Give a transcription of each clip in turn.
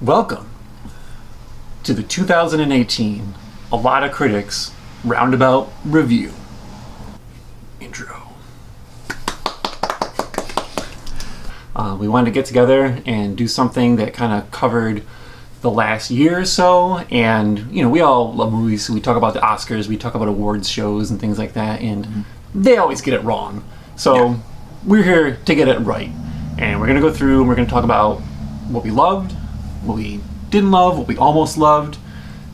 Welcome to the 2018 A Lot of Critics Roundabout Review. Intro. We wanted to get together and do something that kind of covered the last year or so, and we all love movies, so we talk about the Oscars, we talk about awards shows and things like that, and they always get it wrong. So we're here to get it right, and we're going to go through and we're going to talk about what we loved, what we didn't love, what we almost loved,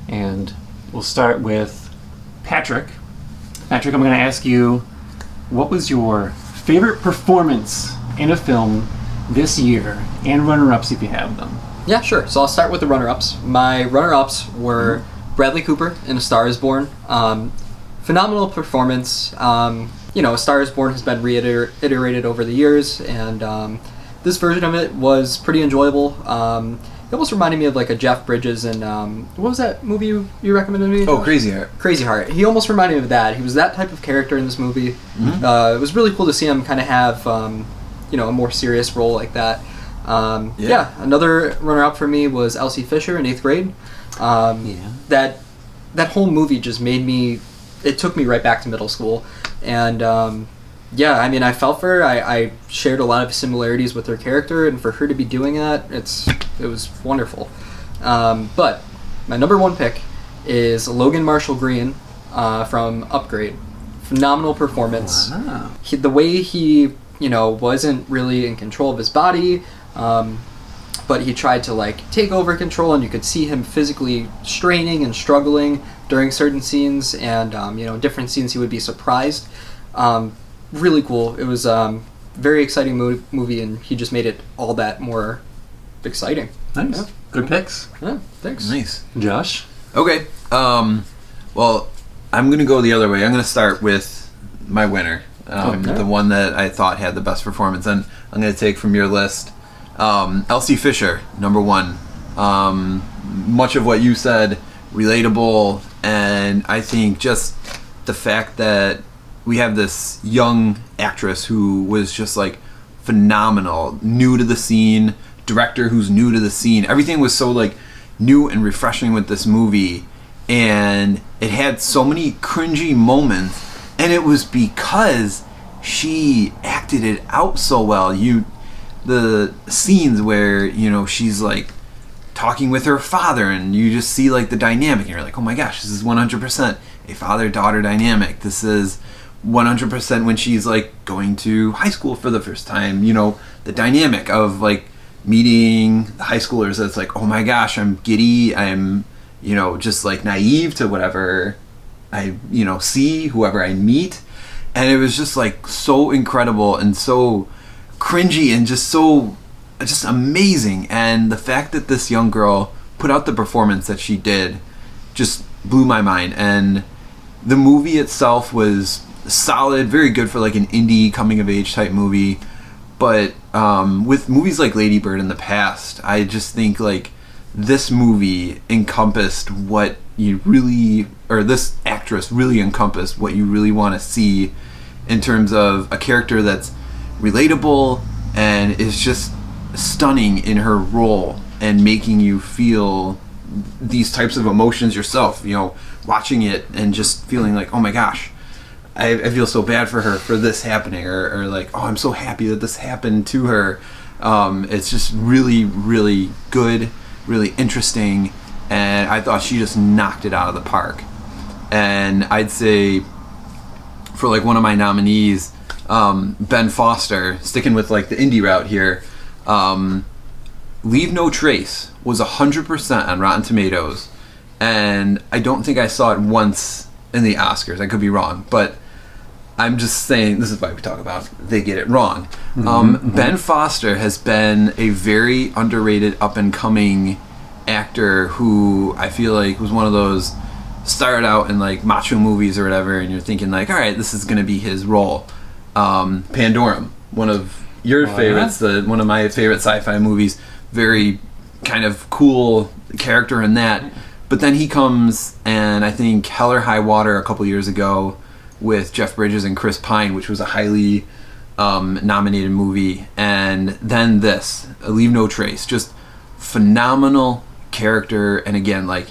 and we'll start with Patrick. Patrick, I'm going to ask you, what was your favorite performance in a film this year, and runner-ups if you have them? Yeah, sure. So I'll start with the runner-ups. My runner-ups were Bradley Cooper in A Star Is Born. Phenomenal performance. A Star Is Born has been reiterated over the years, and this version of it was pretty enjoyable. It almost reminded me of like a Jeff Bridges and what was that movie you recommended me? Oh, Crazy Heart. Crazy Heart. He almost reminded me of that. He was that type of character in this movie. It was really cool to see him kind of have a more serious role like that. Another runner-up for me was Elsie Fisher in 8th grade. That whole movie just it took me right back to middle school. And I felt for her. I shared a lot of similarities with her character, and for her to be doing that, it was wonderful. But my number one pick is Logan Marshall Green from Upgrade. Phenomenal performance. Wow. The way he wasn't really in control of his body, but he tried to take over control, and you could see him physically straining and struggling during certain scenes, and different scenes he would be surprised. Really cool. It was very exciting movie, and he just made it all that more exciting. Nice. Yeah. Good picks. Yeah, thanks. Nice. Josh? Okay. Well, I'm going to go the other way. I'm going to start with my winner. The one that I thought had the best performance. And I'm going to take from your list Elsie Fisher, number one. Much of what you said, relatable, and I think just the fact that we have this young actress who was just phenomenal, new to the scene, director who's new to the scene. Everything was so new and refreshing with this movie, and it had so many cringy moments, and it was because she acted it out so well. The scenes where she's talking with her father, and you just see the dynamic, and you're like, oh my gosh, this is 100% a father-daughter dynamic. This is 100% when she's going to high school for the first time, the dynamic of meeting the high schoolers. That's oh my gosh, I'm giddy, I'm just naive to whatever I see, whoever I meet. And it was just so incredible and so cringy and just amazing. And the fact that this young girl put out the performance that she did just blew my mind. And the movie itself was solid, very good for an indie coming of age type movie. But with movies like Lady Bird in the past, I just think this movie encompassed what you really, or this actress really encompassed what you really want to see in terms of a character that's relatable and is just stunning in her role and making you feel these types of emotions yourself, watching it and just feeling oh my gosh, I feel so bad for her for this happening, or oh, I'm so happy that this happened to her. It's just really, really good, really interesting, and I thought she just knocked it out of the park. And I'd say for one of my nominees, Ben Foster, sticking with the indie route here, Leave No Trace was 100% on Rotten Tomatoes, and I don't think I saw it once in the Oscars. I could be wrong, but I'm just saying, this is why we talk about they get it wrong. Ben Foster has been a very underrated up-and-coming actor who I feel was one of those started out in macho movies or whatever, and you're thinking all right, this is going to be his role. Pandorum, one of your favorites, one of my favorite sci-fi movies, very kind of cool character in that. But then he comes, and I think Hell or High Water a couple years ago with Jeff Bridges and Chris Pine, which was a highly nominated movie, and then this, Leave No Trace, just phenomenal character, and again, like,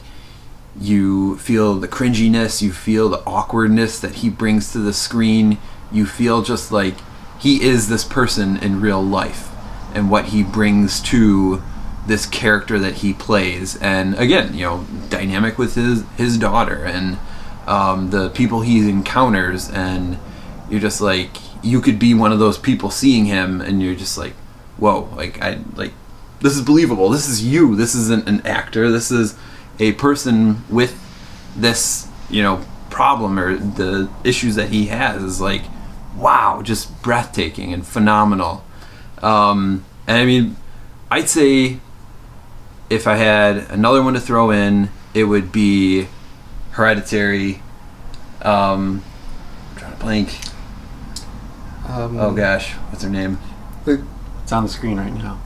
you feel the cringiness, you feel the awkwardness that he brings to the screen, you feel just like he is this person in real life and what he brings to this character that he plays. And again, you know, dynamic with his daughter and the people he encounters, and you're just like, you could be one of those people seeing him and you're just like, whoa, like, this is believable, this is you, this isn't an actor, this is a person with this, you know, problem or the issues that he has. Is like, wow, just breathtaking and phenomenal. And I mean, I'd say if I had another one to throw in, it would be Hereditary. I'm trying to blank. Oh gosh, what's her name? It's on the screen right now.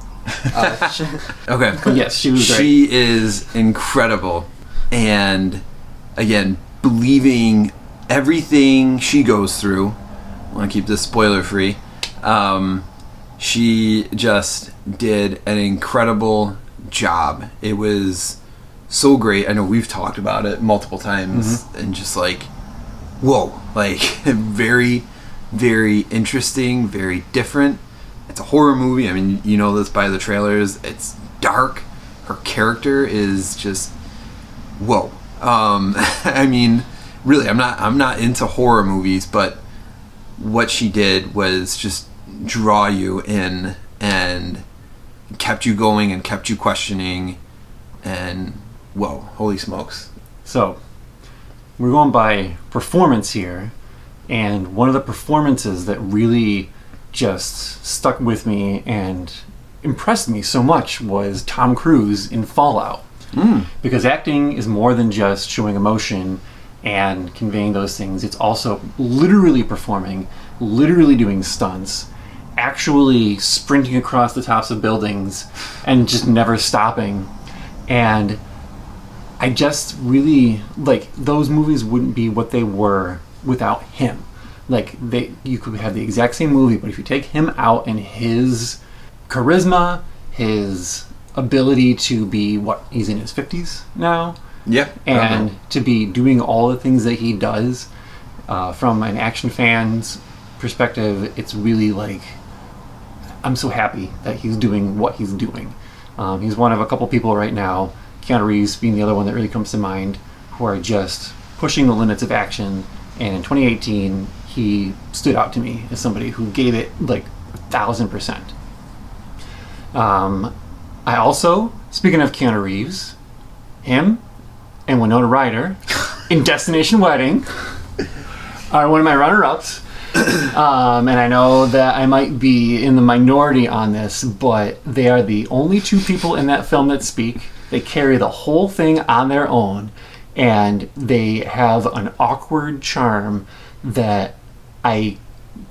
Okay. Yes, she was great. She is incredible. And again, believing everything she goes through. I want to keep this spoiler free. She just did an incredible job. It was so great. I know we've talked about it multiple times, and just like, whoa, like very, very interesting, very different. It's a horror movie. I mean, you know this by the trailers. It's dark. Her character is just, whoa. I mean, really, I'm not into horror movies, but what she did was just draw you in and kept you going and kept you questioning, and whoa, holy smokes. So, we're going by performance here, and one of the performances that really just stuck with me and impressed me so much was Tom Cruise in Fallout. Because acting is more than just showing emotion and conveying those things. It's also literally performing, literally doing stunts, actually sprinting across the tops of buildings and just never stopping. And I just really, like, those movies wouldn't be what they were without him. Like, you could have the exact same movie, but if you take him out and his charisma, his ability to be, he's in his 50s now? Yeah. And to be doing all the things that he does, from an action fan's perspective, it's really like, I'm so happy that he's doing what he's doing. He's one of a couple people right now, Keanu Reeves being the other one that really comes to mind, who are just pushing the limits of action. And in 2018, he stood out to me as somebody who gave it like 1,000%. I also, speaking of Keanu Reeves, him and Winona Ryder in Destination Wedding are one of my runner-ups. And I know that I might be in the minority on this, but they are the only two people in that film that speak. They carry the whole thing on their own, and they have an awkward charm that I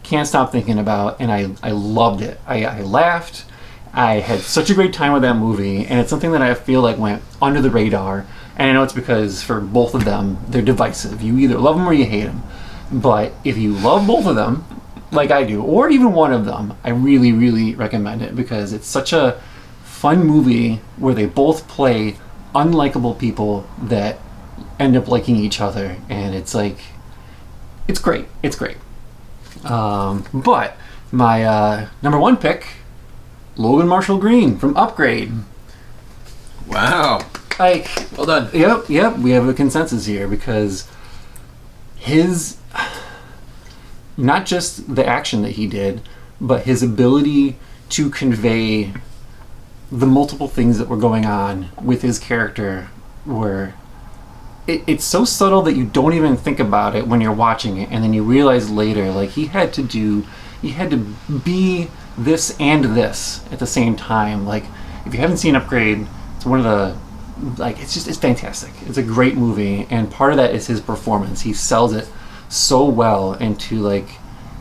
can't stop thinking about, and I loved it. I laughed. I had such a great time with that movie, and it's something that I feel like went under the radar. And I know it's because for both of them, they're divisive. You either love them or you hate them. But if you love both of them, like I do, or even one of them, I really, really recommend it, because it's such a fun movie where they both play unlikable people that end up liking each other, and it's like, it's great. It's great. But my number one pick, Logan Marshall Green from Upgrade. Wow. Like, well done. Yep. We have a consensus here, because his, not just the action that he did, but his ability to convey the multiple things that were going on with his character were, it's so subtle that you don't even think about it when you're watching it, and then you realize later, like, he had to be this and this at the same time. Like, if you haven't seen Upgrade, it's one of the, like, it's fantastic. It's a great movie, and part of that is his performance. He sells it so well into, like,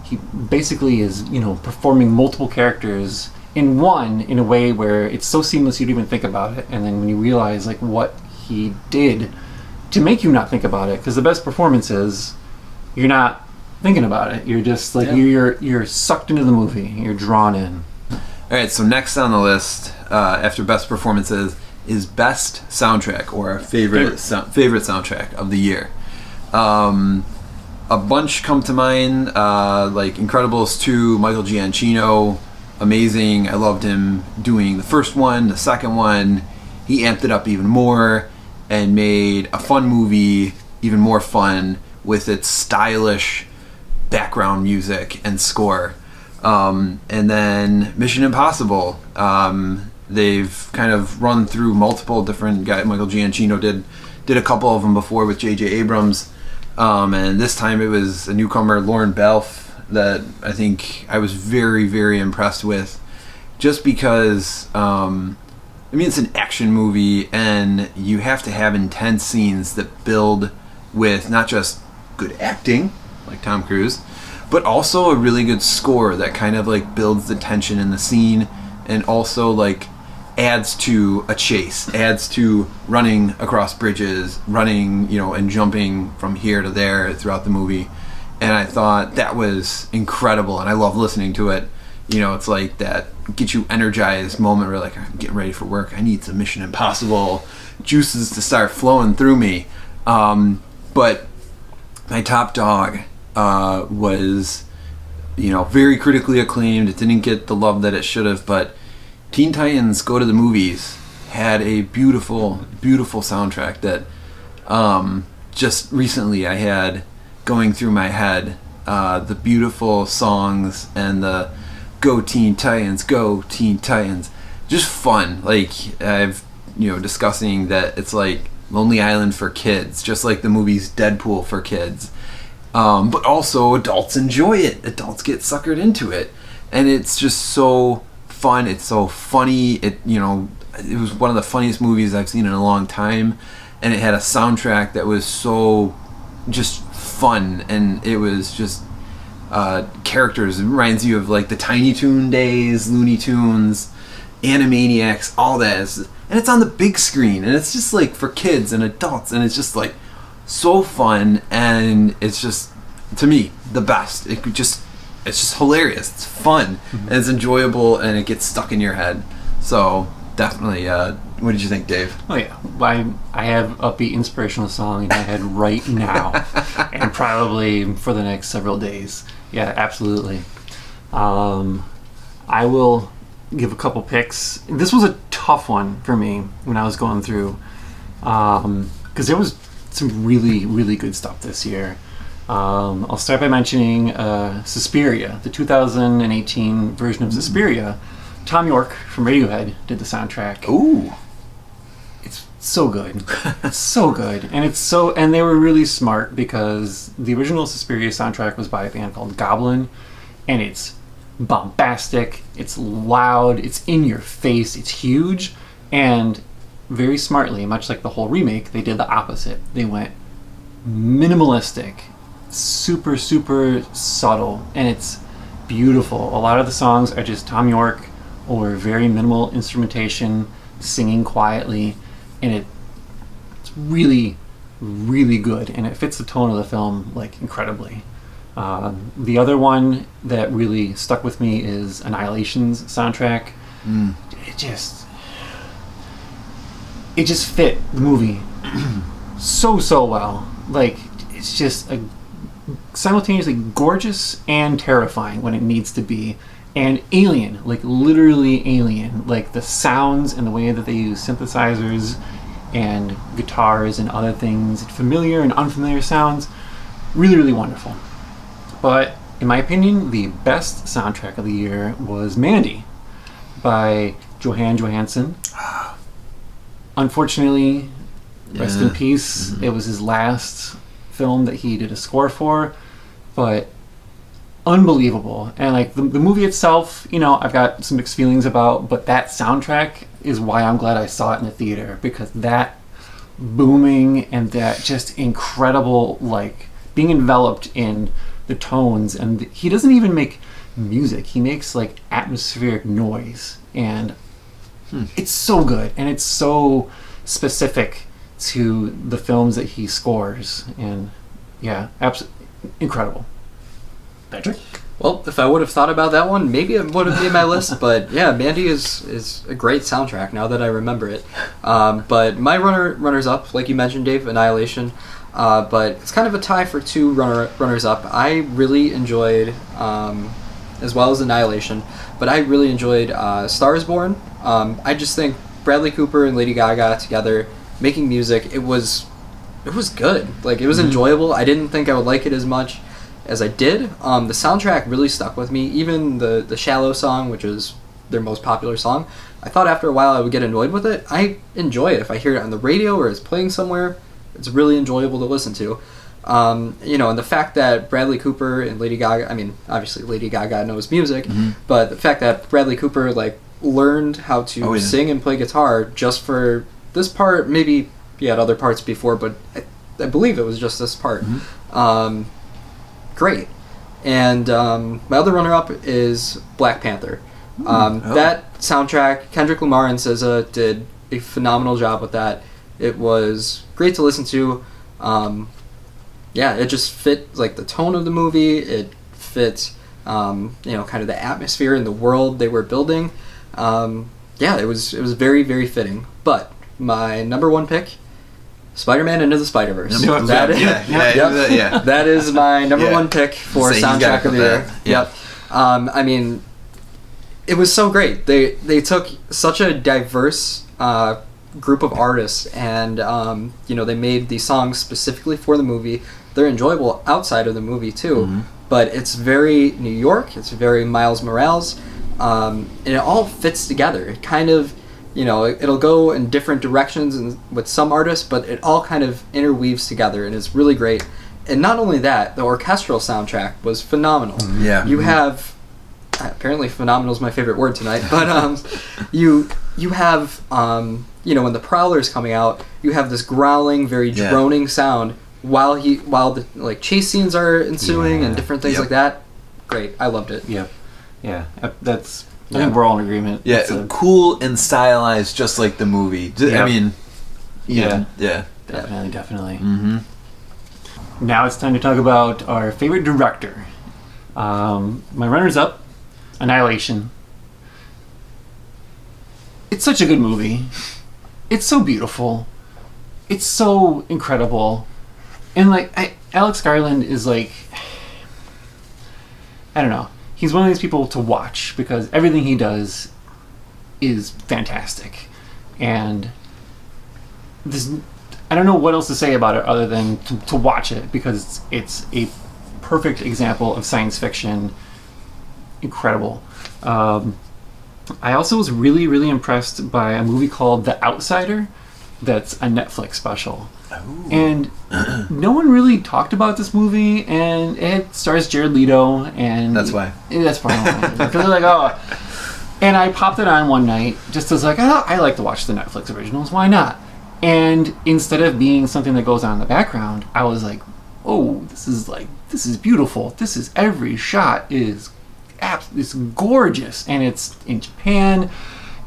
he basically is, you know, performing multiple characters in one, in a way where it's so seamless you don't even think about it, and then when you realize, like, what he did to make you not think about it, because the best performance is you're not thinking about it. You're just like, you're sucked into the movie. You're drawn in. All right, so next on the list, after best performances is best soundtrack or favorite soundtrack of the year. A bunch come to mind, like Incredibles 2, Michael Giacchino, amazing. I loved him doing the first one, the second one. He amped it up even more and made a fun movie even more fun with its stylish background music and score. And then Mission Impossible. They've kind of run through multiple different guys. Michael Giacchino did a couple of them before with J.J. Abrams. And this time it was a newcomer, Lauren Balfe, that I think I was very, very impressed with. Just because, it's an action movie, and you have to have intense scenes that build with not just good acting, like Tom Cruise, but also a really good score that kind of like builds the tension in the scene, and also like adds to a chase, adds to running across bridges, running, and jumping from here to there throughout the movie. And I thought that was incredible, and I love listening to it. It's like that get you energized moment where like, I'm getting ready for work. I need some Mission Impossible juices to start flowing through me. But my top dog was, very critically acclaimed. It didn't get the love that it should have, but Teen Titans Go to the Movies had a beautiful, beautiful soundtrack that just recently I had going through my head. The beautiful songs and the Go Teen Titans, Go Teen Titans. Just fun. Like, I've, discussing that it's like Lonely Island for kids, just like the movie's Deadpool for kids. But also adults enjoy it. Adults get suckered into it. And it's just so fun. It's so funny. It was one of the funniest movies I've seen in a long time. And it had a soundtrack that was so just fun. And it was just characters. It reminds you of like the Tiny Toon days, Looney Tunes, Animaniacs, all that. And it's on the big screen. And it's just like for kids and adults. And it's just like so fun. And it's just, to me, the best. It's just hilarious. It's fun, and it's enjoyable, and it gets stuck in your head. So definitely. What did you think, Dave? Oh yeah, I have upbeat inspirational song in my head right now, and probably for the next several days. Yeah, absolutely. I will give a couple picks. This was a tough one for me when I was going through, because there was some really, really good stuff this year. I'll start by mentioning Suspiria, the 2018 version of Suspiria. Tom York from Radiohead did the soundtrack. Ooh. It's so good. It's so good. And they were really smart because the original Suspiria soundtrack was by a band called Goblin, and it's bombastic, it's loud, it's in your face, it's huge, and very smartly, much like the whole remake, they did the opposite. They went minimalistic, super, super subtle, and it's beautiful. A lot of the songs are just Tom York or very minimal instrumentation, singing quietly, and it's really, really good, and it fits the tone of the film like incredibly. The other one that really stuck with me is Annihilation's soundtrack. It just fit the movie so well. Like, it's just a simultaneously gorgeous and terrifying when it needs to be, and alien, like literally alien, like the sounds and the way that they use synthesizers and guitars and other things, familiar and unfamiliar sounds, really, really wonderful. But in my opinion, the best soundtrack of the year was Mandy by Johan Johansson. Unfortunately, rest in peace. It was his last film that he did a score for, but unbelievable. And like the movie itself, I've got some mixed feelings about, but that soundtrack is why I'm glad I saw it in the theater, because that booming and that just incredible, like being enveloped in the tones, and he doesn't even make music, he makes like atmospheric noise, and it's so good, and it's so specific to the films that he scores, and yeah, absolutely incredible. Patrick? Well, if I would have thought about that one, maybe it would have made my list. But yeah, Mandy is a great soundtrack now that I remember it. But my runners up, like you mentioned, Dave, Annihilation. But it's kind of a tie for two runners up. I really enjoyed, as well as Annihilation, but I really enjoyed Star is Born. I just think Bradley Cooper and Lady Gaga together making music, it was good. Like, it was enjoyable. I didn't think I would like it as much as I did. The soundtrack really stuck with me. Even the Shallow song, which is their most popular song, I thought after a while I would get annoyed with it. I enjoy it. If I hear it on the radio or it's playing somewhere, it's really enjoyable to listen to. And the fact that Bradley Cooper and Lady Gaga, I mean, obviously Lady Gaga knows music, but the fact that Bradley Cooper, like, learned how to sing and play guitar just for this part, maybe he had other parts before, but I believe it was just this part. Great. And my other runner-up is Black Panther. That soundtrack, Kendrick Lamar and SZA did a phenomenal job with that. It was great to listen to. It just fit, like, the tone of the movie. It fit, kind of the atmosphere and the world they were building. It was very, very fitting. But my number one pick, Spider-Man Into the Spider-Verse. That is my number one pick for soundtrack of the year. Yep. I mean, it was so great. They took such a diverse group of artists, and they made these songs specifically for the movie. They're enjoyable outside of the movie too, but it's very New York. It's very Miles Morales, and it all fits together. It kind of, it'll go in different directions and with some artists, but it all kind of interweaves together, and it's really great. And not only that, the orchestral soundtrack was phenomenal. You have, apparently phenomenal is my favorite word tonight, but you have when the Prowler's coming out, you have this growling, very droning sound while the, like, chase scenes are ensuing and different things like that. Great, I loved it. That's, I think we're all in agreement. Cool and stylized, just like the movie. I mean, definitely. Now it's time to talk about our favorite director. My runners up, Annihilation. It's such a good movie. It's so beautiful. It's so incredible. And, like, Alex Garland is, like, I don't know. He's one of these people to watch because everything he does is fantastic. And I don't know what else to say about it other than to watch it, because it's a perfect example of science fiction. Incredible. I also was really, really impressed by a movie called The Outsider that's a Netflix special. Ooh. And no one really talked about this movie, and it stars Jared Leto, and that's why. That's probably why. Because they're like, oh. And I popped it on one night just as, like, I like to watch the Netflix originals, why not? And instead of being something that goes on in the background, I was like, oh, this is beautiful. This is, every shot is it's gorgeous, and it's in Japan,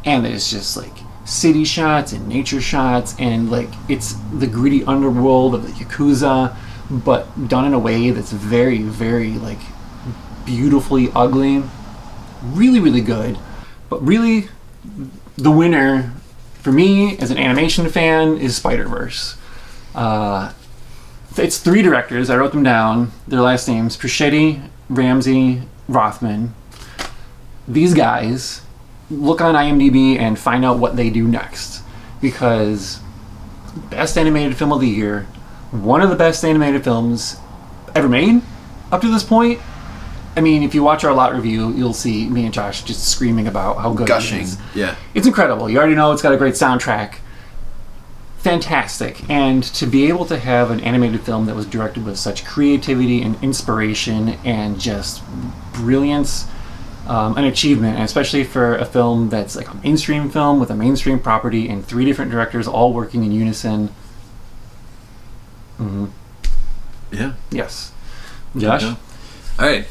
and there's just, like, city shots and nature shots, and, like, it's the gritty underworld of the Yakuza, but done in a way that's very, very, like, beautifully ugly. Really, really good. But really, the winner for me as an animation fan is Spider-Verse. It's 3 directors. I wrote them down. Their last names: Perschetti, Ramsey, Rothman. These guys, look on IMDb and find out what they do next, because best animated film of the year, one of the best animated films ever made up to this point. I mean, if you watch our lot review, you'll see me and Josh just screaming about how good it is. Yeah, it's incredible. You already know it's got a great soundtrack. Fantastic. And to be able to have an animated film that was directed with such creativity and inspiration and just brilliance, an achievement, and especially for a film that's like a mainstream film with a mainstream property and 3 different directors all working in unison. Yeah. Yes. Josh? Yeah. All right.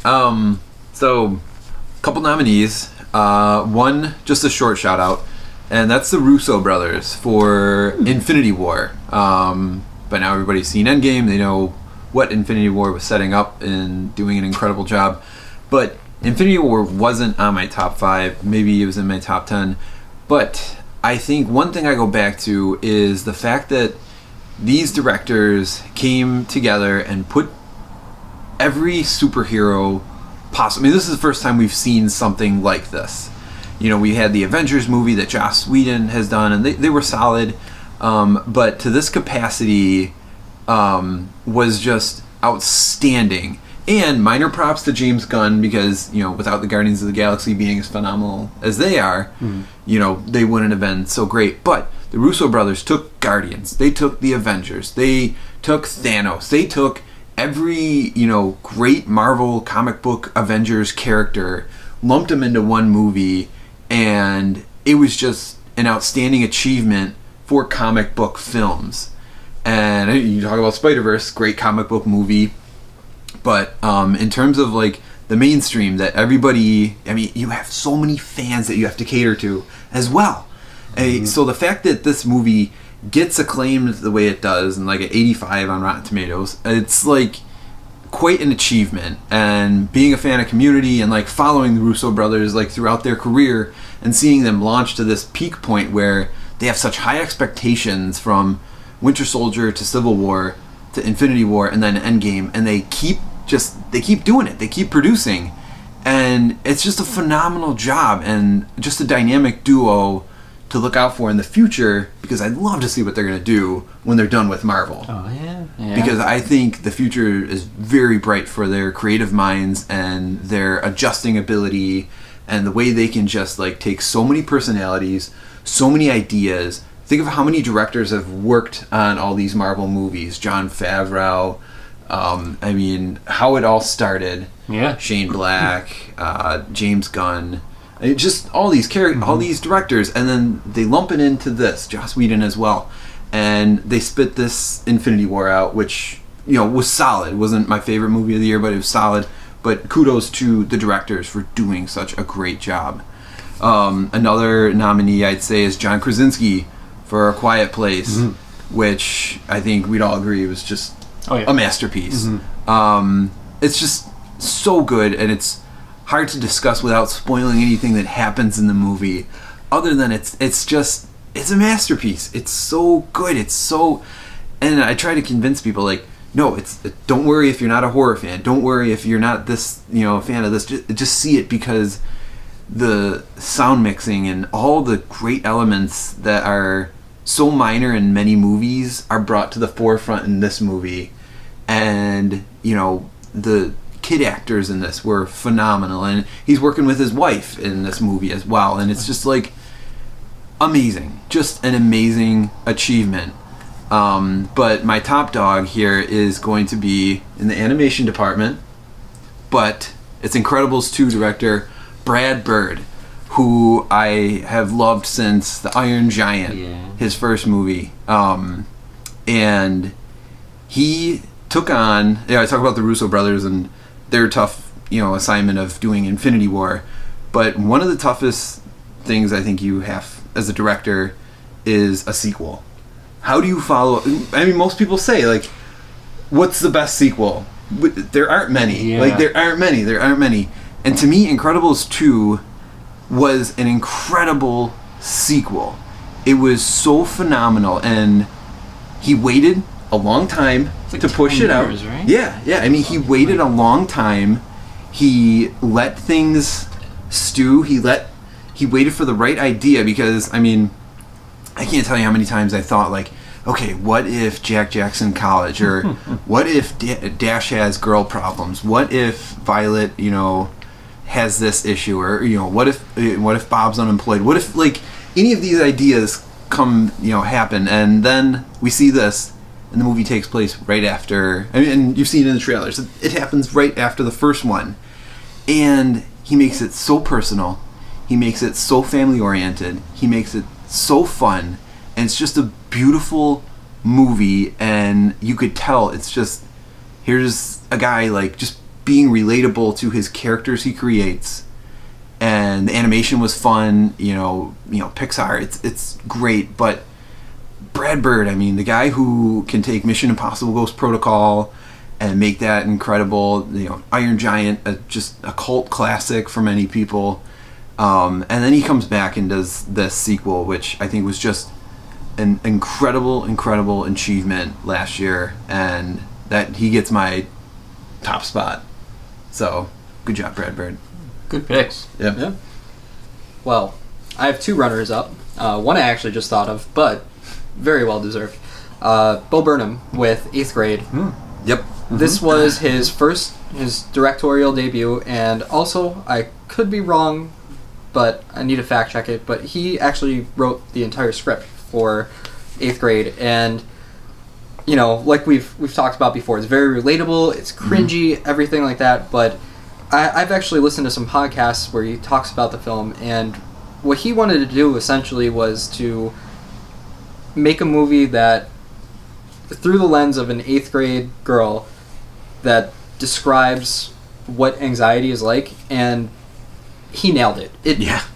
So, a couple nominees. One, just a short shout out, and that's the Russo brothers for Infinity War. By now everybody's seen Endgame. They know what Infinity War was setting up and doing an incredible job. But Infinity War wasn't on my top 5. Maybe it was in my top 10. But I think one thing I go back to is the fact that these directors came together and put every superhero possible. I mean, this is the first time we've seen something like this. We had the Avengers movie that Joss Whedon has done, and they were solid. But to this capacity was just outstanding. And minor props to James Gunn, because, without the Guardians of the Galaxy being as phenomenal as they are, they wouldn't have been so great. But the Russo brothers took Guardians. They took the Avengers. They took Thanos. They took every, great Marvel comic book Avengers character, lumped them into one movie, and it was just an outstanding achievement for comic book films. And you talk about Spider-Verse, great comic book movie. But in terms of like the mainstream that everybody, you have so many fans that you have to cater to as well. So the fact that this movie gets acclaimed the way it does, and like an 85 on Rotten Tomatoes, it's like quite an achievement. And being a fan of Community and like following the Russo brothers like throughout their career and seeing them launch to this peak point where they have such high expectations from Winter Soldier to Civil War to Infinity War and then Endgame, and they keep doing it. They keep producing, and it's just a phenomenal job and just a dynamic duo to look out for in the future, because I'd love to see what they're going to do when they're done with Marvel. Oh, yeah. Because I think the future is very bright for their creative minds and their adjusting ability and the way they can just like take so many personalities, so many ideas. Think of how many directors have worked on all these Marvel movies. Jon Favreau, how it all started. Yeah. Shane Black, James Gunn. Just all these all these directors, and then they lump it into this, Joss Whedon as well, and they spit this Infinity War out, which was solid. It wasn't my favorite movie of the year, but it was solid. But kudos to the directors for doing such a great job. Another nominee I'd say is John Krasinski for A Quiet Place, which I think we'd all agree was just a masterpiece. It's just so good, and it's hard to discuss without spoiling anything that happens in the movie, other than it's a masterpiece. It's so good. And I try to convince people, like, no, don't worry if you're not a horror fan. Don't worry if you're not this, a fan of this. Just see it, because the sound mixing and all the great elements that are so minor in many movies are brought to the forefront in this movie. And, the kid actors in this were phenomenal, and he's working with his wife in this movie as well, and it's just like amazing, just an amazing achievement. But my top dog here is going to be in the animation department, but it's Incredibles 2 director Brad Bird, who I have loved since The Iron Giant, his first movie. And he took on, I talk about the Russo brothers and their tough, assignment of doing Infinity War. But one of the toughest things I think you have as a director is a sequel. How do you follow? Most people say, like, what's the best sequel? There aren't many. Yeah. There aren't many. And to me, Incredibles 2 was an incredible sequel. It was so phenomenal, and he waited a long time to push it out. Right? Yeah. He waited a long time. He let things stew. He waited for the right idea, because I can't tell you how many times I thought, like, okay, what if Jack Jackson College, or what if Dash has girl problems? What if Violet, has this issue, or what if Bob's unemployed? What if, like, any of these ideas happen, and then we see this, and the movie takes place right after, and you've seen it in the trailers, it happens right after the first one, and he makes it so personal, he makes it so family-oriented, he makes it so fun, and it's just a beautiful movie, and you could tell it's just, here's a guy, like, just being relatable to his characters he creates, and the animation was fun, Pixar, it's great. But Brad Bird, the guy who can take Mission Impossible Ghost Protocol and make that incredible, Iron Giant, just a cult classic for many people. And then he comes back and does this sequel, which I think was just an incredible achievement last year, and that he gets my top spot. So, good job, Brad Bird. Good picks. Yep. Yeah. Well, I have 2 runners up. One I actually just thought of, but very well deserved. Bo Burnham with 8th Grade. Yep. This was his directorial debut, and also, I could be wrong, but I need to fact check it, but he actually wrote the entire script for 8th Grade, and like we've talked about before, it's very relatable, it's cringy, everything like that, but I've actually listened to some podcasts where he talks about the film, and what he wanted to do essentially was to make a movie that, through the lens of an 8th grade girl, that describes what anxiety is like, and he nailed it.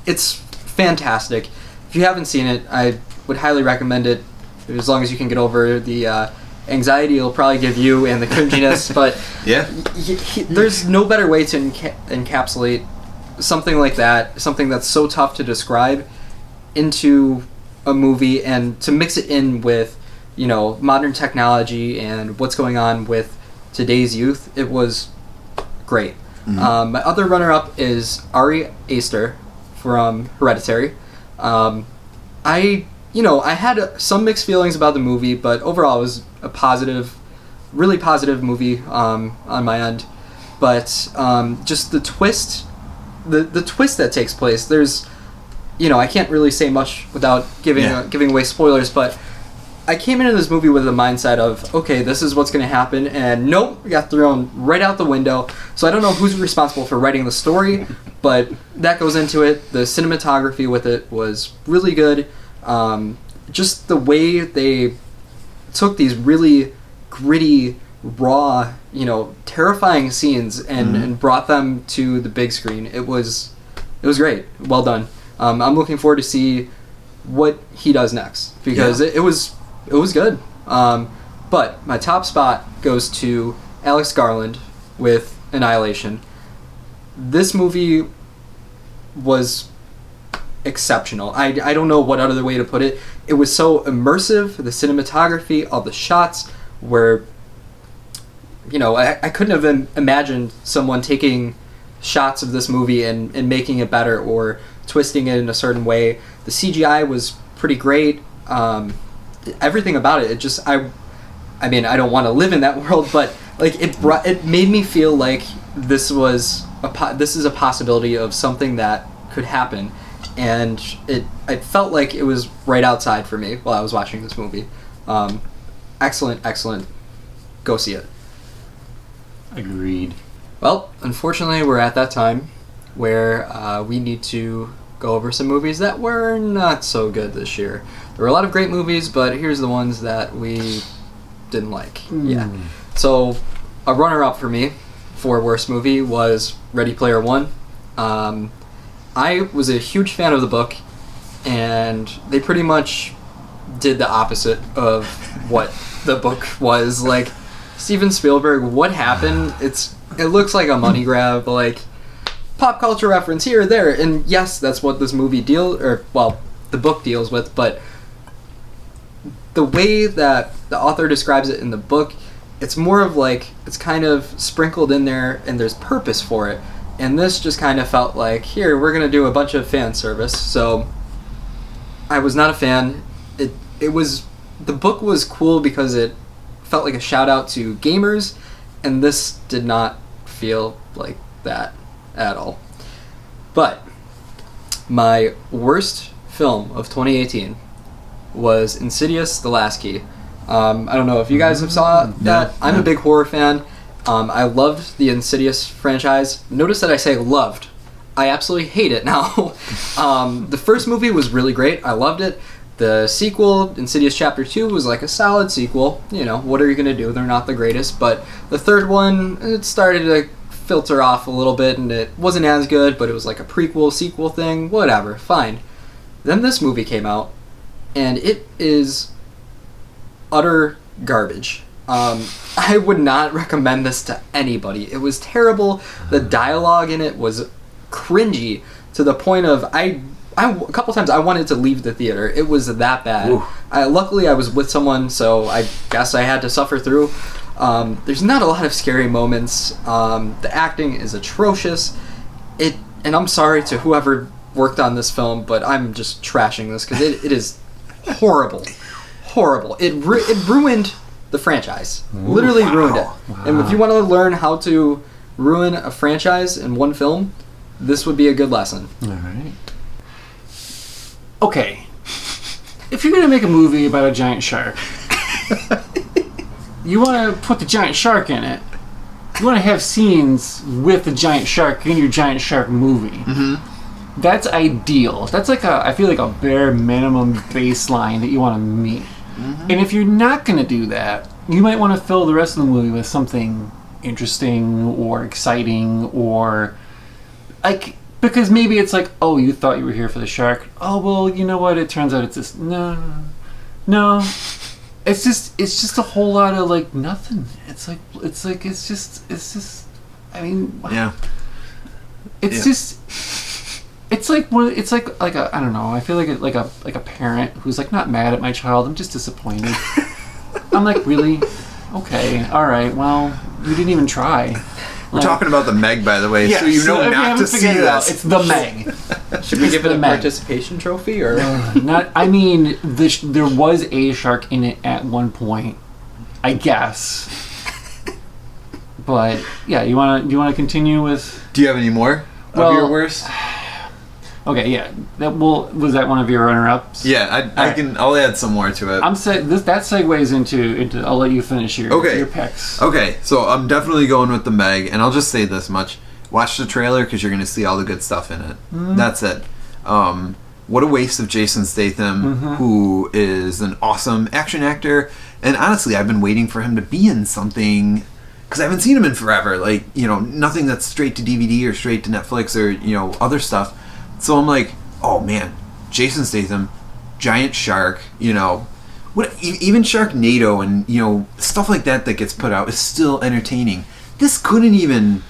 It's fantastic. If you haven't seen it, I would highly recommend it, as long as you can get over the anxiety it'll probably give you and the cringiness, but there's no better way to encapsulate something like that, something that's so tough to describe, into a movie, and to mix it in with modern technology and what's going on with today's youth. It was great. My other runner-up is Ari Aster from Hereditary. I had some mixed feelings about the movie, but overall it was a really positive movie on my end. But just the twist, the twist that takes place, there's, I can't really say much without giving away spoilers, but I came into this movie with the mindset of, okay, this is what's going to happen, and nope, we got thrown right out the window. So I don't know who's responsible for writing the story, but that goes into it. The cinematography with it was really good. Just the way they took these really gritty, raw, terrifying scenes and brought them to the big screen. It was great. Well done. I'm looking forward to see what he does next, because it was good. But my top spot goes to Alex Garland with Annihilation. This movie was exceptional. I don't know what other way to put it. It was so immersive. The cinematography, all the shots were, I couldn't have imagined someone taking shots of this movie and making it better, or twisting it in a certain way. The CGI was pretty great. Everything about it, I mean, I don't want to live in that world, but like it made me feel like this is a possibility of something that could happen, and I felt like it was right outside for me while I was watching this movie. Excellent. Go see it. Agreed. Well, unfortunately, we're at that time where we need to go over some movies that were not so good this year. There were a lot of great movies, but here's the ones that we didn't like. Yeah. So, a runner-up for me for worst movie was Ready Player One. I was a huge fan of the book, and they pretty much did the opposite of what the book was. Like, Steven Spielberg, what happened? It looks like a money grab, like pop culture reference here or there, and yes, that's what this movie the book deals with, but the way that the author describes it in the book, it's more of like, it's kind of sprinkled in there and there's purpose for it, and this just kind of felt like, here, we're gonna do a bunch of fan service. So I was not a fan. The book was cool because it felt like a shout out to gamers, and this did not feel like that at all. But my worst film of 2018 was Insidious: The Last Key. I don't know if you guys have saw that. I'm a big horror fan. I loved the Insidious franchise. Notice that I say loved. I absolutely hate it now. The first movie was really great. I loved it. The sequel, Insidious Chapter 2, was like a solid sequel. What are you going to do? They're not the greatest. But the third one, it started to filter off a little bit, and it wasn't as good, but it was like a prequel, sequel thing. Whatever, fine. Then this movie came out, and it is utter garbage. I would not recommend this to anybody. It was terrible. The dialogue in it was cringy to the point of a couple times I wanted to leave the theater. It was that bad. Luckily, I was with someone, so I guess I had to suffer through. There's not a lot of scary moments. The acting is atrocious. And I'm sorry to whoever worked on this film, but I'm just trashing this because it is horrible. Horrible. It ruined the franchise. Literally ruined it. Wow. And if you want to learn how to ruin a franchise in one film, this would be a good lesson. All right. Okay. If you're going to make a movie about a giant shark, you want to put the giant shark in it. You want to have scenes with the giant shark in your giant shark movie. Mm-hmm. That's ideal. That's like I feel like a bare minimum baseline that you want to meet. Mm-hmm. And if you're not going to do that, you might want to fill the rest of the movie with something interesting or exciting or like, because maybe it's like, oh, you thought you were here for the shark. Oh, well, you know what? It turns out it's just no. It's just a whole lot of like nothing. It's just. I mean, yeah. It's just. It's like a I don't know. I feel like a parent who's like not mad at my child. I'm just disappointed. I'm like, really? Okay, all right. Well, you didn't even try. We're talking about the Meg, by the way, yeah, so you know not to see this. It's the Meg. Should we give it a participation trophy or not? I mean, there was a shark in it at one point, I guess. But yeah, do you want to continue with? Do you have any more of your worst? Okay, yeah. Was that one of your runner-ups? Yeah, I'll add some more to it. That segues into. I'll let you finish your picks. Okay, so I'm definitely going with the Meg, and I'll just say this much: watch the trailer because you're going to see all the good stuff in it. Mm-hmm. That's it. What a waste of Jason Statham, who is an awesome action actor, and honestly, I've been waiting for him to be in something. Because I haven't seen him in forever. Like, nothing that's straight to DVD or straight to Netflix or, other stuff. So I'm like, oh man, Jason Statham, giant shark, what even Sharknado and, stuff like that gets put out is still entertaining. This couldn't even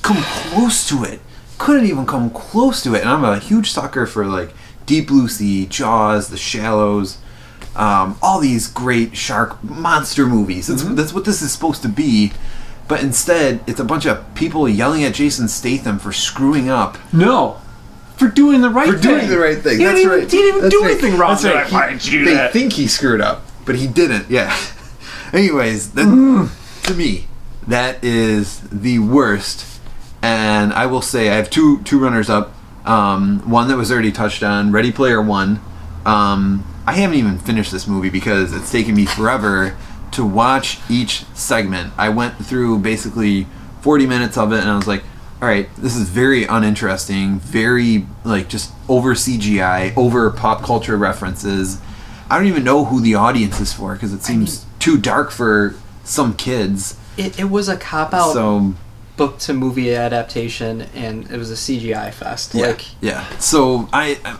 come close to it. And I'm a huge sucker for, like, Deep Blue Sea, Jaws, The Shallows, all these great shark monster movies. That's what this is supposed to be. But instead, it's a bunch of people yelling at Jason Statham for screwing up. No. For doing the right thing. That's right. He didn't even do anything wrong. That's right. Why did you do they that? think he screwed up, but he didn't. Yeah. Anyways, to me, that is the worst. And I will say I have two runners up. One that was already touched on, Ready Player One. I haven't even finished this movie because it's taken me forever to watch each segment. I went through basically 40 minutes of it, and I was like, all right, this is very uninteresting, very, like, just over CGI, over pop culture references. I don't even know who the audience is for because it seems too dark for some kids. It was a cop-out book to movie adaptation, and it was a CGI fest. Yeah. So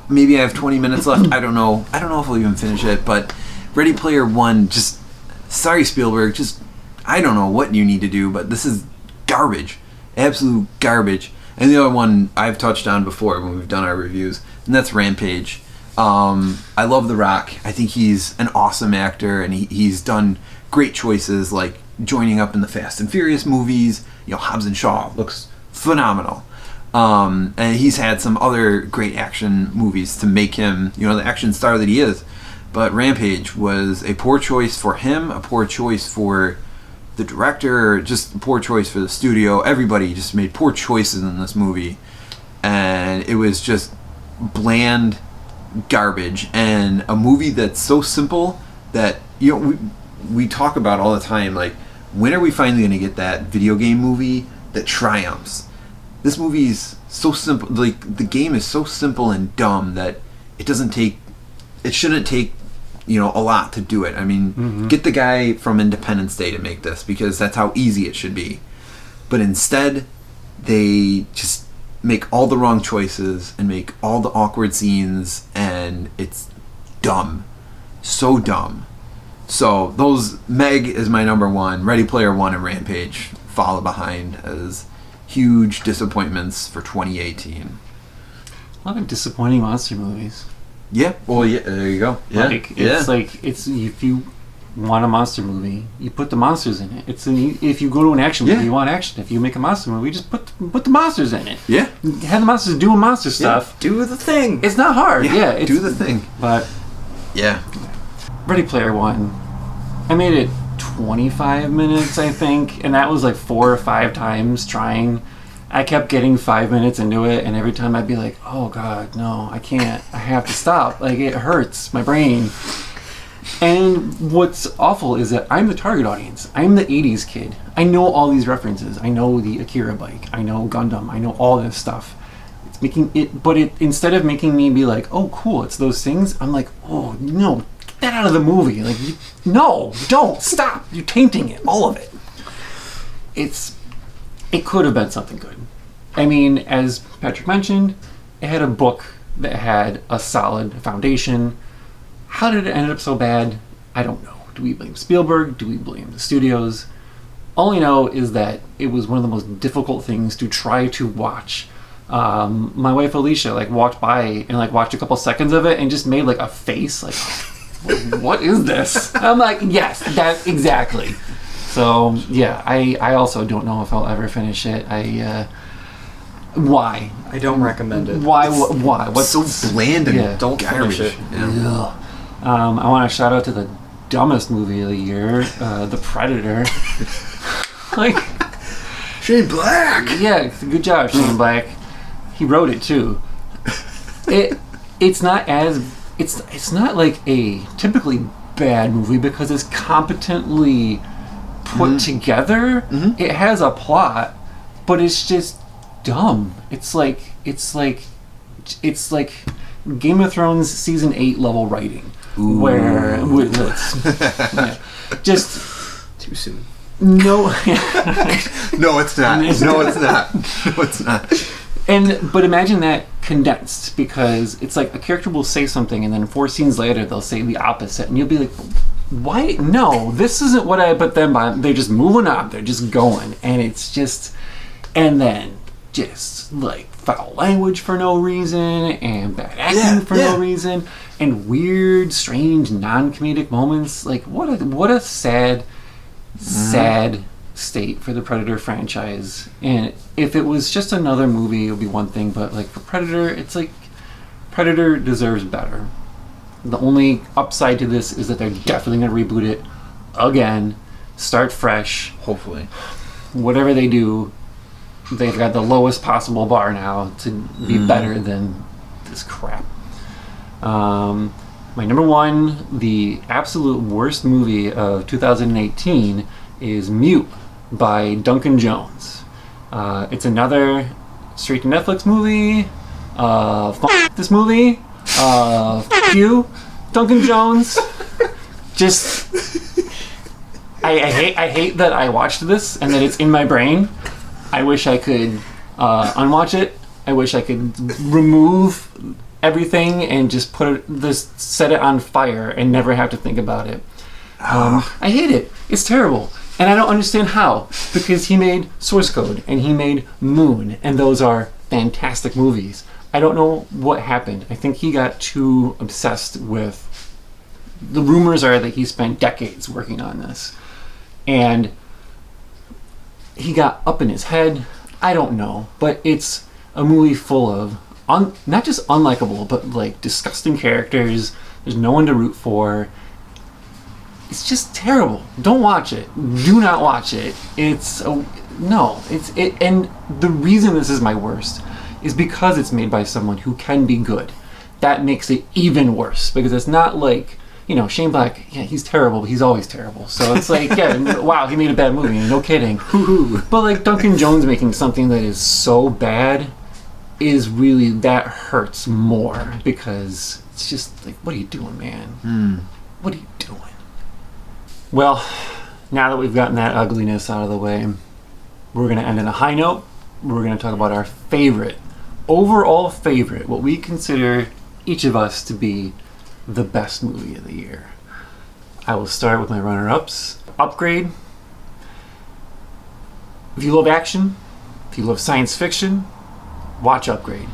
maybe I have 20 minutes left. I don't know if I'll even finish it, but Ready Player One, just, sorry Spielberg, just, I don't know what you need to do, but this is garbage. Absolute garbage. And the other one I've touched on before when we've done our reviews, and that's Rampage. I love The Rock. I think he's an awesome actor, and he's done great choices, like joining up in the Fast and Furious movies. Hobbs and Shaw looks phenomenal. And he's had some other great action movies to make him, the action star that he is. But Rampage was a poor choice for him, a poor choice for the director, just a poor choice for the studio. Everybody just made poor choices in this movie. And it was just bland garbage. And a movie that's so simple that, we talk about all the time, like, when are we finally going to get that video game movie that triumphs? This movie's so simple, like, the game is so simple and dumb that it shouldn't take, a lot to do it. I mean, get the guy from Independence Day to make this, because that's how easy it should be. But instead, they just make all the wrong choices and make all the awkward scenes, and it's dumb. So dumb. So those, Meg is my number one. Ready Player One and Rampage follow behind as huge disappointments for 2018. A lot of disappointing monster movies. Yeah. Well, yeah. There you go. Yeah. It's if you want a monster movie, you put the monsters in it. If you go to an action movie, you want action. If you make a monster movie, just put the monsters in it. Yeah. Have the monsters doing monster stuff. Do the thing. It's not hard. Yeah. Do the thing. But yeah. Ready Player One, I made it 25 minutes, I think, and that was like 4 or 5 times trying. I kept getting 5 minutes into it, and every time I'd be like, oh God, no, I can't. I have to stop. Like, it hurts my brain. And what's awful is that I'm the target audience. I'm the 80s kid. I know all these references. I know the Akira bike. I know Gundam. I know all this stuff. It's making it, but instead of making me be like, oh, cool, it's those things, I'm like, oh, no, get that out of the movie. Like, no, don't, stop. You're tainting it, all of it. It could have been something good. I mean, as Patrick mentioned, it had a book that had a solid foundation. How did it end up so bad? I don't know. Do we blame Spielberg? Do we blame the studios? All I know is that it was one of the most difficult things to try to watch. My wife Alicia walked by and watched a couple seconds of it and just made a face what is this? I'm like, yes, that exactly. So yeah, I also don't know if I'll ever finish it. Why? I don't recommend it. Why? What's so bland and don't garbage. finish it. Yeah. I want to shout out to the dumbest movie of the year, The Predator. Shane Black. Yeah, good job, Shane Black. He wrote it too. It's not like a typically bad movie because it's competently put together. Mm-hmm. It has a plot, but it's just dumb. It's like Game of Thrones season 8 level writing. Ooh. Where just too soon. No. No, it's not. No, it's not. No, it's not. But imagine that condensed, because it's like a character will say something and then 4 scenes later they'll say the opposite, and you'll be like, why? No, this isn't what I put them by. They're just moving on. They're just going. And it's just, and then just foul language for no reason and bad acting for no reason and weird, strange, non-comedic moments. What a sad state for the Predator franchise. And if it was just another movie, it would be one thing, but for Predator, it's Predator deserves better. The only upside to this is that they're definitely going to reboot it again, start fresh. Hopefully. Whatever they do, they've got the lowest possible bar now to be better than this crap. My number one, the absolute worst movie of 2018 is Mute by Duncan Jones. It's another straight to Netflix movie. Fuck this movie. Fuck you, Duncan Jones. Just, I hate that I watched this and that it's in my brain. I wish I could unwatch it. I wish I could remove everything and just set it on fire and never have to think about it. I hate it. It's terrible. And I don't understand how, because he made Source Code and he made Moon, and those are fantastic movies. I don't know what happened. I think he got too obsessed with... The rumors are that he spent decades working on this. And he got up in his head. I don't know. But it's a movie full of not just unlikable, but disgusting characters. There's no one to root for. It's just terrible. Don't watch it. Do not watch it. And the reason this is my worst is because it's made by someone who can be good. That makes it even worse, because it's not Shane Black, yeah, he's terrible, but he's always terrible. So it's wow, he made a bad movie, no kidding. But Duncan Jones making something that is so bad is really, that hurts more, because it's just what are you doing, man? What are you doing? Well, now that we've gotten that ugliness out of the way, we're going to end on a high note. We're going to talk about our overall favorite, what we consider each of us to be the best movie of the year. I will start with my runner-ups. Upgrade. If you love action, if you love science fiction, watch Upgrade.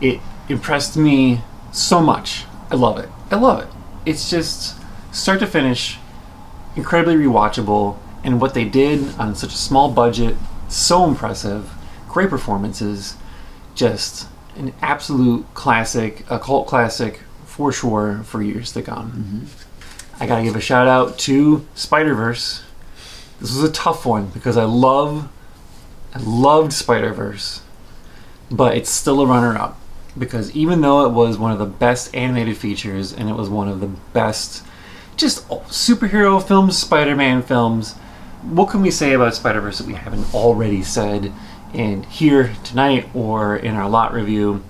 It impressed me so much. I love it. It's just start to finish, incredibly rewatchable, and what they did on such a small budget, so impressive. Great performances, just an absolute classic, a cult classic for sure for years to come. I gotta give a shout out to Spider-Verse. This was a tough one because I loved Spider-Verse, but it's still a runner-up because even though it was one of the best animated features and it was one of the best just superhero films, Spider-Man films, what can we say about Spider-Verse that we haven't already said in here tonight or in our lot review?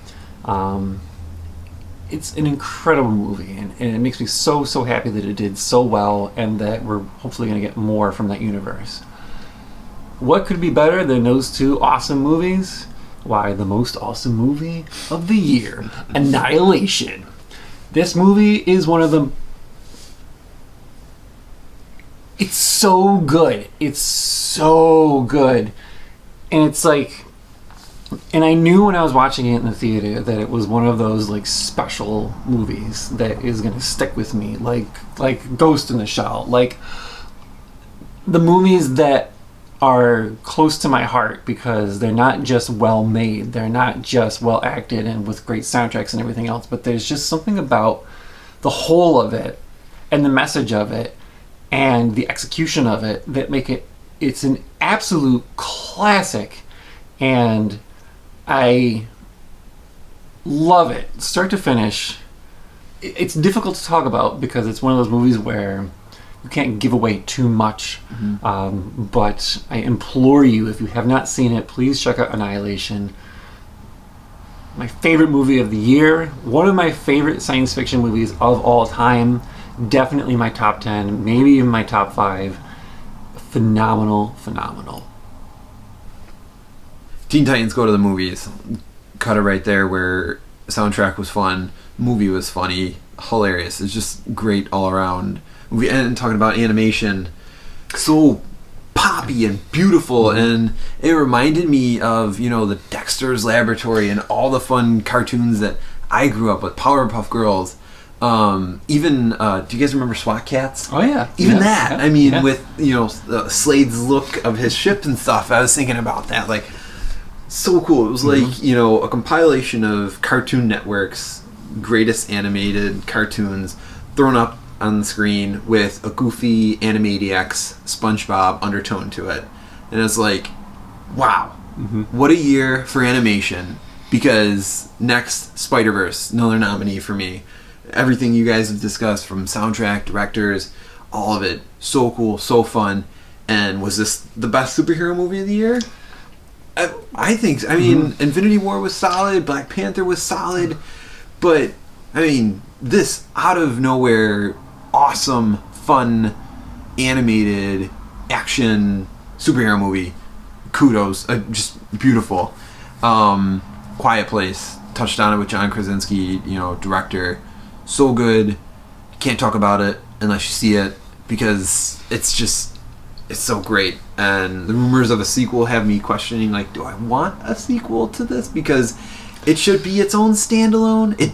It's an incredible movie, and it makes me so happy that it did so well and that we're hopefully going to get more from that universe. What could be better than those two awesome movies? Why, the most awesome movie of the year, Annihilation. This movie is one of the... It's so good. And it's like... And I knew when I was watching it in the theater that it was one of those like special movies that is going to stick with me, like Ghost in the Shell, like the movies that are close to my heart because they're not just well made, they're not just well acted and with great soundtracks and everything else, but there's just something about the whole of it and the message of it and the execution of it that make it's an absolute classic. And I love it, start to finish. It's difficult to talk about because it's one of those movies where you can't give away too much. But I implore you, if you have not seen it, please check out Annihilation. My favorite movie of the year, one of my favorite science fiction movies of all time, definitely my top 10, maybe even my top 5. Phenomenal. Teen Titans Go to the Movies. Cut it right there where soundtrack was fun, movie was funny, hilarious. It's just great all around. And talking about animation, so poppy and beautiful, and it reminded me of, the Dexter's Laboratory and all the fun cartoons that I grew up with, Powerpuff Girls. Even do you guys remember SWAT Cats? Oh yeah. Even that. Yeah. I mean, with Slade's look of his ship and stuff, I was thinking about that, like, so cool. It was like, a compilation of Cartoon Network's greatest animated cartoons thrown up on the screen with a goofy Animaniacs SpongeBob undertone to it. And it's like, wow, what a year for animation, because next, Spider-Verse, another nominee for me. Everything you guys have discussed, from soundtrack, directors, all of it, so cool, so fun. And was this the best superhero movie of the year? I think so. I mean, Infinity War was solid, Black Panther was solid, but I mean, this out of nowhere, awesome, fun, animated, action superhero movie, kudos, just beautiful. Quiet Place, touched on it with John Krasinski, director, so good. Can't talk about it unless you see it, because it's so great. And the rumors of a sequel have me questioning, like, do I want a sequel to this? Because it should be its own standalone. It,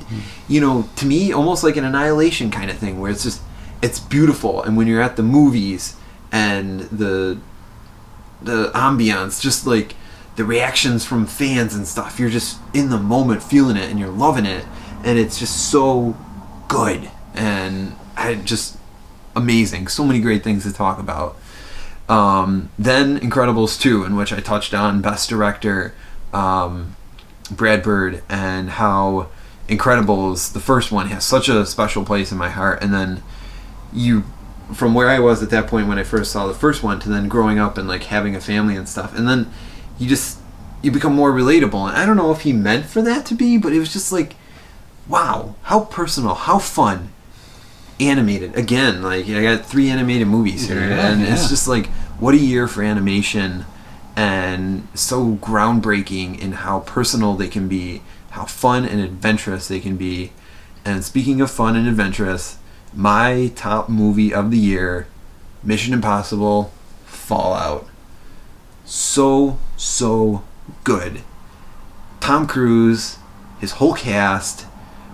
to me, almost like an Annihilation kind of thing, where it's beautiful. And when you're at the movies and the ambiance, just like the reactions from fans and stuff, you're just in the moment feeling it and you're loving it. And it's just so good. And amazing. So many great things to talk about. Then Incredibles 2, in which I touched on Best Director, Brad Bird, and how Incredibles, the first one, has such a special place in my heart. And then from where I was at that point when I first saw the first one to then growing up and like having a family and stuff, and then you become more relatable. And I don't know if he meant for that to be, but it was just like, wow, how personal, how fun. Animated again, like I got 3 animated movies here, it's just like, what a year for animation, and so groundbreaking in how personal they can be, how fun and adventurous they can be. And speaking of fun and adventurous, my top movie of the year, Mission Impossible Fallout. So good. Tom Cruise, his whole cast,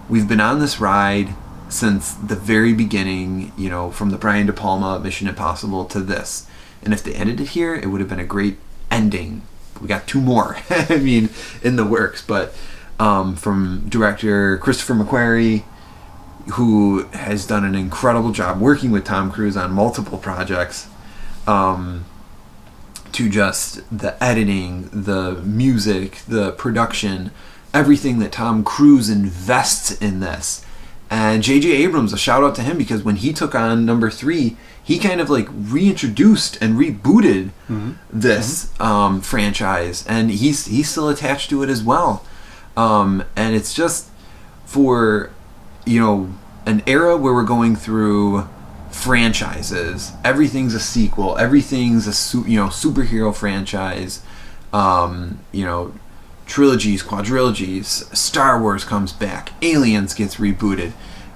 we've been on this ride since the very beginning, you know, from the Brian De Palma Mission Impossible to this. And if they ended it here, it would have been a great ending. We got 2 more, I mean, in the works. But from director Christopher McQuarrie, who has done an incredible job working with Tom Cruise on multiple projects, to just the editing, the music, the production, everything that Tom Cruise invests in this. And J.J. Abrams, a shout out to him, because when he took on number 3, he kind of like reintroduced and rebooted this franchise, and he's still attached to it as well. And it's just for, you know, an era where we're going through franchises. Everything's a sequel. Everything's a superhero franchise. You know, trilogies, quadrilogies. Star Wars comes back. Aliens gets rebooted.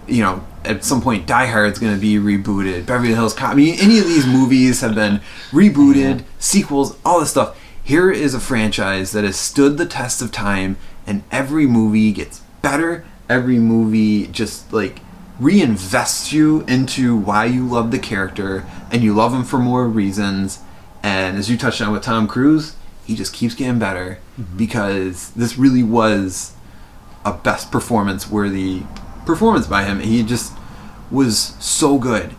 You know, at some point, Die Hard's going to be rebooted. Beverly Hills Cop. I mean, any of these movies have been rebooted, sequels, all this stuff. Here is a franchise that has stood the test of time, and every movie gets better. Every movie just like reinvests you into why you love the character, and you love him for more reasons. And as you touched on with Tom Cruise, he just keeps getting better, because this really was a best performance worthy performance by him. He just was so good,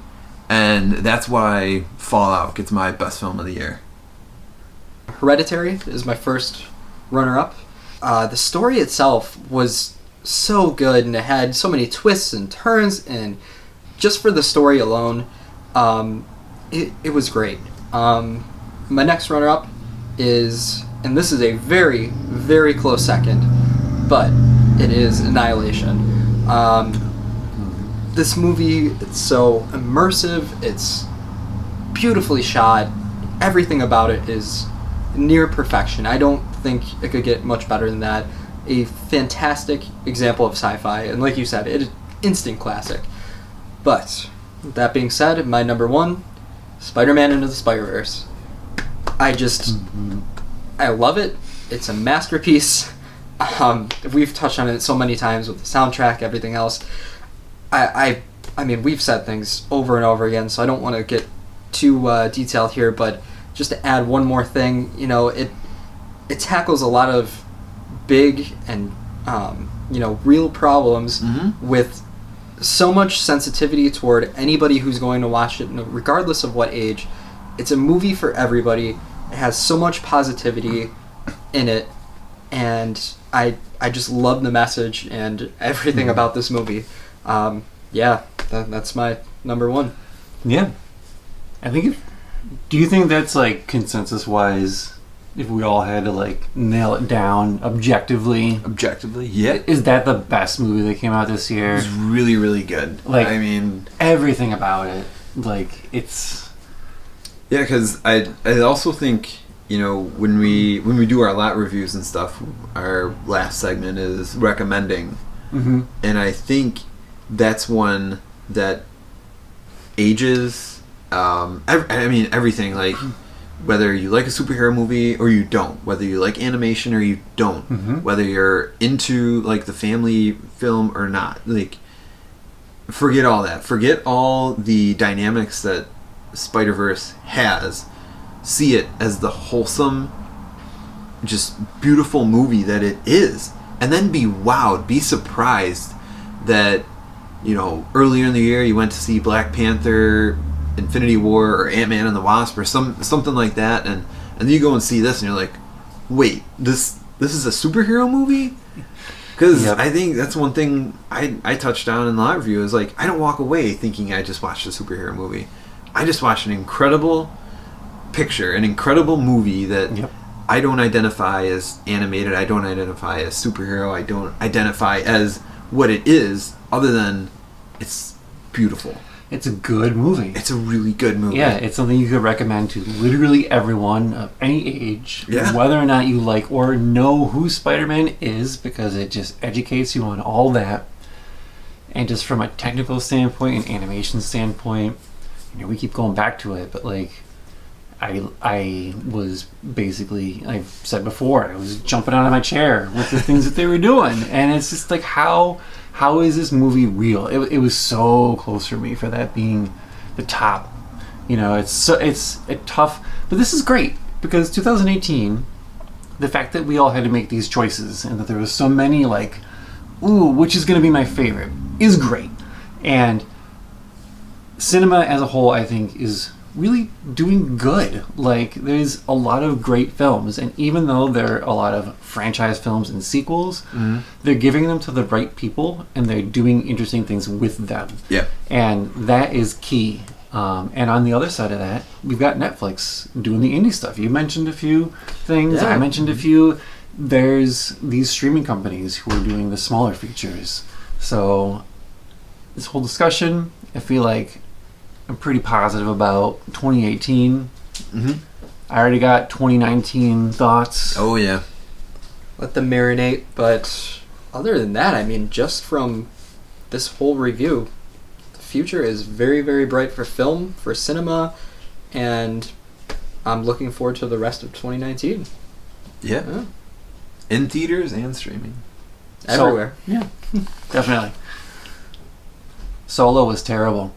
and that's why Fallout gets my best film of the year. Hereditary is my first runner-up. The story itself was so good, and it had so many twists and turns, and just for the story alone, it was great. My next runner-up is, and this is a very, very close second, but it is Annihilation. This movie, it's so immersive, it's beautifully shot, everything about it is near perfection. I don't think it could get much better than that. A fantastic example of sci-fi, and like you said, it is instant classic. But that being said, my number 1, Spider-Man Into the Spider-Verse. I love it. It's a masterpiece. We've touched on it so many times with the soundtrack, everything else. I mean, we've said things over and over again, so I don't want to get too detailed here, but just to add one more thing, you know, it tackles a lot of big and you know, real problems with so much sensitivity toward anybody who's going to watch it, regardless of what age. It's a movie for everybody. It has so much positivity in it, and I just love the message and everything about this movie. That's my number 1. Yeah, I think. Do you think that's like consensus-wise? If we all had to like nail it down objectively, yeah, is that the best movie that came out this year? It was really, really good. Like, I mean, everything about it, like, it's because I also think, you know, when we do our lot reviews and stuff, our last segment is recommending, and I think that's one that ages. I mean, everything, like, whether you like a superhero movie or you don't, whether you like animation or you don't, whether you're into like the family film or not, like, forget all that. Forget all the dynamics that Spider-Verse has. See it as the wholesome, just beautiful movie that it is, and then be wowed, be surprised that, you know, earlier in the year you went to see Black Panther, Infinity War, or Ant-Man and the Wasp, or something like that, and then you go and see this and you're like, wait, this is a superhero movie? Because I think that's one thing I touched on in the live review, is like, I don't walk away thinking I just watched a superhero movie. I just watched an incredible picture, an incredible movie that I don't identify as animated, I don't identify as superhero, I don't identify as what it is, other than it's beautiful. It's a good movie. It's a really good movie. Yeah, it's something you could recommend to literally everyone of any age, whether or not you like or know who Spider-Man is, because it just educates you on all that. and just from a technical standpoint and animation standpoint, we keep going back to it, but like I was basically, I've said before, I was jumping out of my chair with the things that they were doing, and it's just like, how is this movie real? It was so close for me for that being the top. It's a tough, but this is great because 2018, the fact that we all had to make these choices and that there was so many like, ooh, which is going to be my favorite, is great. And cinema as a whole, I think, is really doing good. Like, there's a lot of great films, and even though there are a lot of franchise films and sequels, they're giving them to the right people, and they're doing interesting things with them. Yeah. And that is key. And on the other side of that, we've got Netflix doing the indie stuff. You mentioned a few things. Yeah. I mentioned a few. There's these streaming companies who are doing the smaller features. So this whole discussion, I feel like I'm pretty positive about 2018. I already got 2019 thoughts. Oh, yeah. Let them marinate, but other than that, I mean, just from this whole review, the future is very, very bright for film, for cinema, and I'm looking forward to the rest of 2019. Yeah. In theaters and streaming. Everywhere. Yeah, definitely. Solo was terrible.